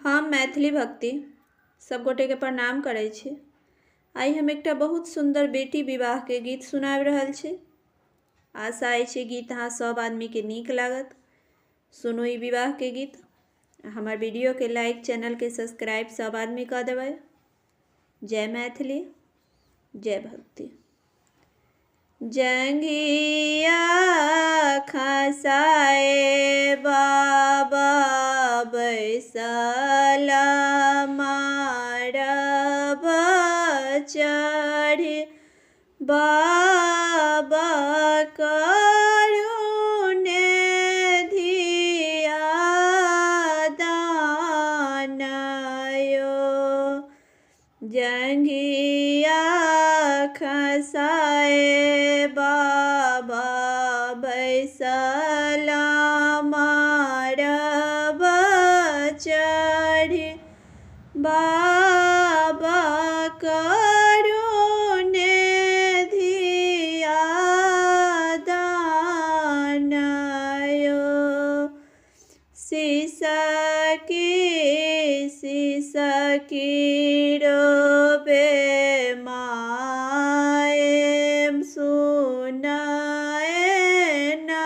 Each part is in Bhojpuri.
हम मैथिली भक्ति सब गोटे के प्रणाम करै छी। आई हम एकटा बहुत सुंदर बेटी विवाह के गीत सुनाबि रहल छी। आशा अछि गीत अहाँ सब आदमी के नीक लागत। सुनू ई विवाह के गीत। हमार वीडियो के लाइक, चैनल के सब्सक्राइब सब आदमी कर देबै। जय मैथिली, जय भक्ति। जंघिया खसाए बाबा बैसला मारब चढ़ी बाबा करुणे धिया दानयो। जंघिया खसाए बाबा बैसला मारब चढ़ी बाबा करुणे धिया दानयो। सिसकी रोबे माए सुनाए ना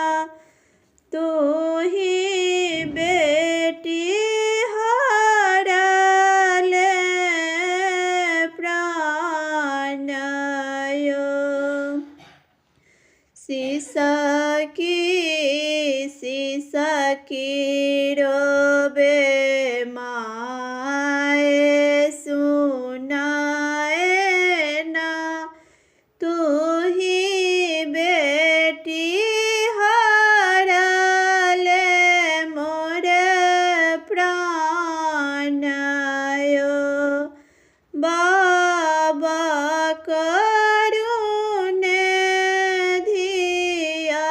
तू ही बेटी हरले प्राणयो। सिसकी रोबे माए सुनाए ना तू ही बेटी हरले मोरे प्राणयो। बाबा करुणे धिया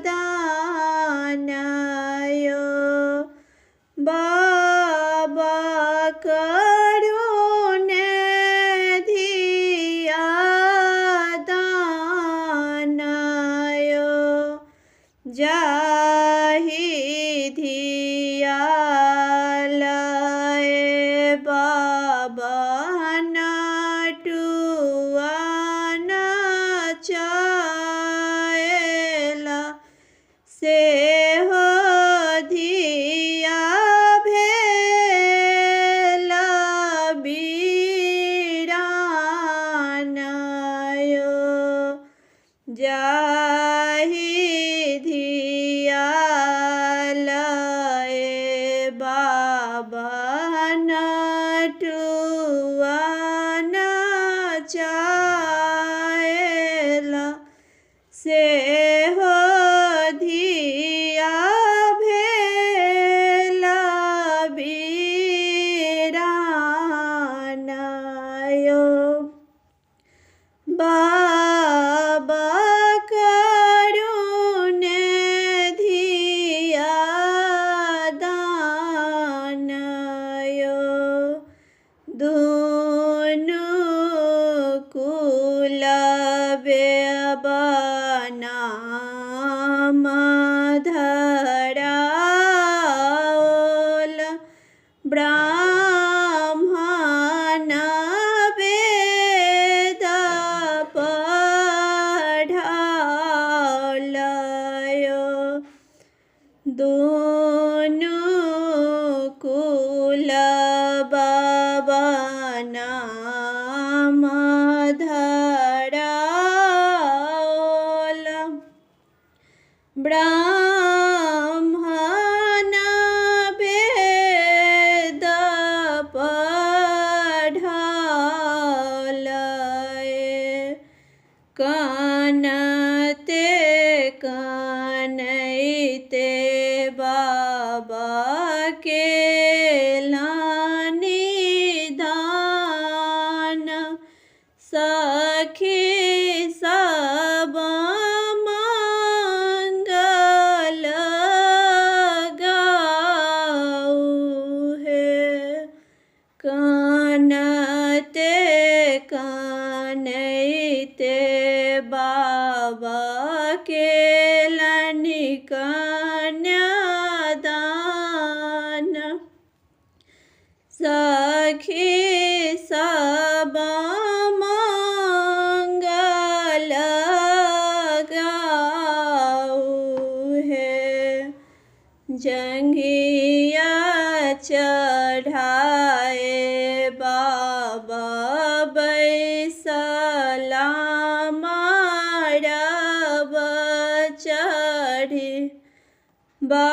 दानयो। बाबा करुणे धिया दानयो। जाहि धिया लए बाबा नटुआ नचाएला से हो धिया भेला बीरानयो। जाहि धिया लए बाबा नटुआ नचाएला से हो धिया भेला बीरानयो। बाबा करुणे धिया दानयो। दुनु कुलबे बनाम धराओल ब्राह्मण वेद पढ़ालयो। दुनु कुलब बनाम धराओल ब्राह्मण वेद पढ़ालय। कानते कानैते बाबा के निदान सखी सब मंगल गाऊ हे। कानते कानैते बाबा के लनिका सखी सब मंगल गाऊ है, जंघिया चढ़ाए बाबा बैसला मारब चढ़ी बा